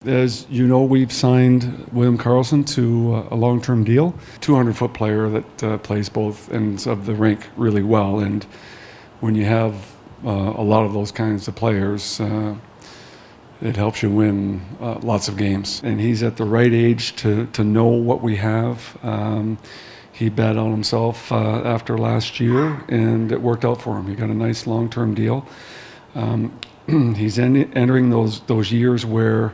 As you know, we've signed Williams Karlsson to a long-term deal. 200-foot player that plays both ends of the rink really well. And when you have a lot of those kinds of players, it helps you win lots of games. And he's at the right age to know what we have. He bet on himself after last year, and it worked out for him. He got a nice long-term deal. He's entering those years where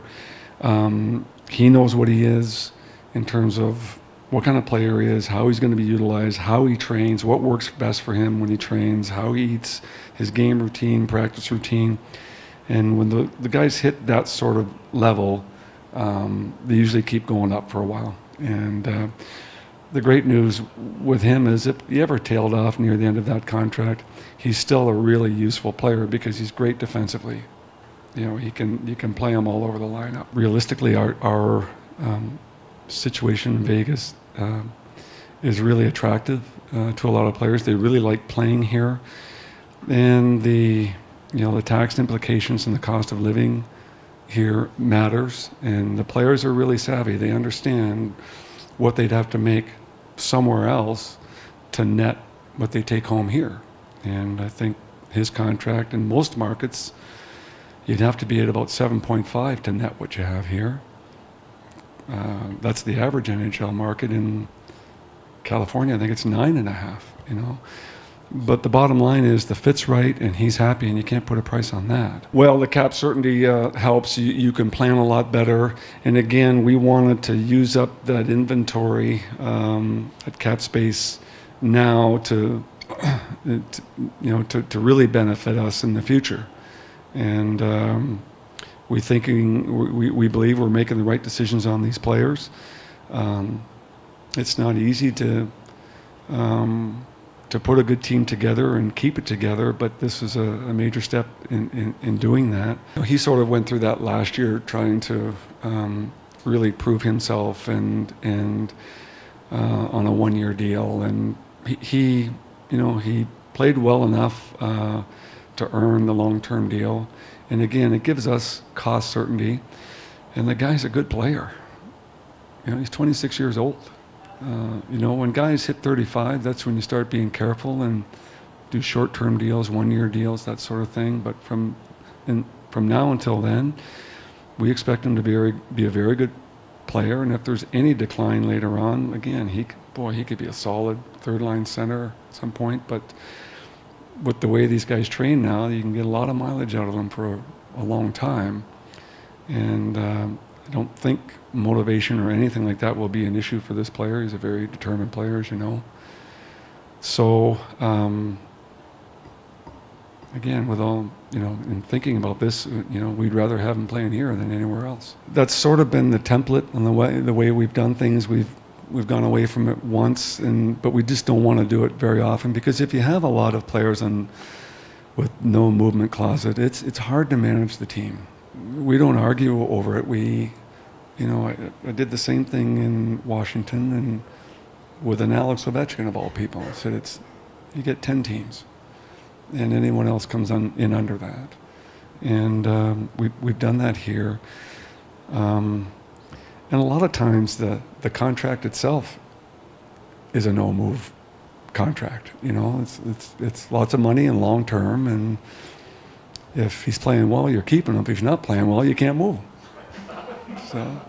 he knows what he is in terms of what kind of player he is, how he's going to be utilized, how he trains, what works best for him when he trains, how he eats, his game routine, practice routine. And when the guys hit that sort of level, they usually keep going up for a while. And the great news with him is if he ever tailed off near the end of that contract, he's still a really useful player because he's great defensively. You know, you can play him all over the lineup. Realistically, our situation in Vegas is really attractive to a lot of players. They really like playing here, and the tax implications and the cost of living here matters. And the players are really savvy. They understand what they'd have to make somewhere else to net what they take home here. And I think his contract in most markets, you'd have to be at about 7.5 to net what you have here. That's the average NHL market. In California, I think it's 9.5, But the bottom line is the fit's right and he's happy, and you can't put a price on that. Well, the cap certainty helps. You can plan a lot better. And again, we wanted to use up that inventory at cap space now to really benefit us in the future. And we believe we're making the right decisions on these players. It's not easy to put a good team together and keep it together, but this is a major step in doing that. He sort of went through that last year, trying to really prove himself and on a one-year deal, and he played well enough to earn the long-term deal. And again, it gives us cost certainty. And the guy's a good player. He's 26 years old. When guys hit 35, that's when you start being careful and do short-term deals, one-year deals, that sort of thing. But from now until then, we expect him to be a very good player. And if there's any decline later on, again, he could be a solid third-line center at some point. But with the way these guys train now, you can get a lot of mileage out of them for a long time. And I don't think motivation or anything like that will be an issue for this player. He's a very determined player, as you know. So, again, with all, in thinking about this, we'd rather have him playing here than anywhere else. That's sort of been the template and the way we've done things. We've gone away from it once, but we just don't want to do it very often, because if you have a lot of players with no movement closet, it's hard to manage the team. We don't argue over it. I did the same thing in Washington and with an Alex Ovechkin of all people. I said you get 10 teams, and anyone else comes in under that. And we've done that here. And a lot of times the contract itself is a no-move contract. It's lots of money and long-term, and if he's playing well, you're keeping him. If he's not playing well, you can't move him. So.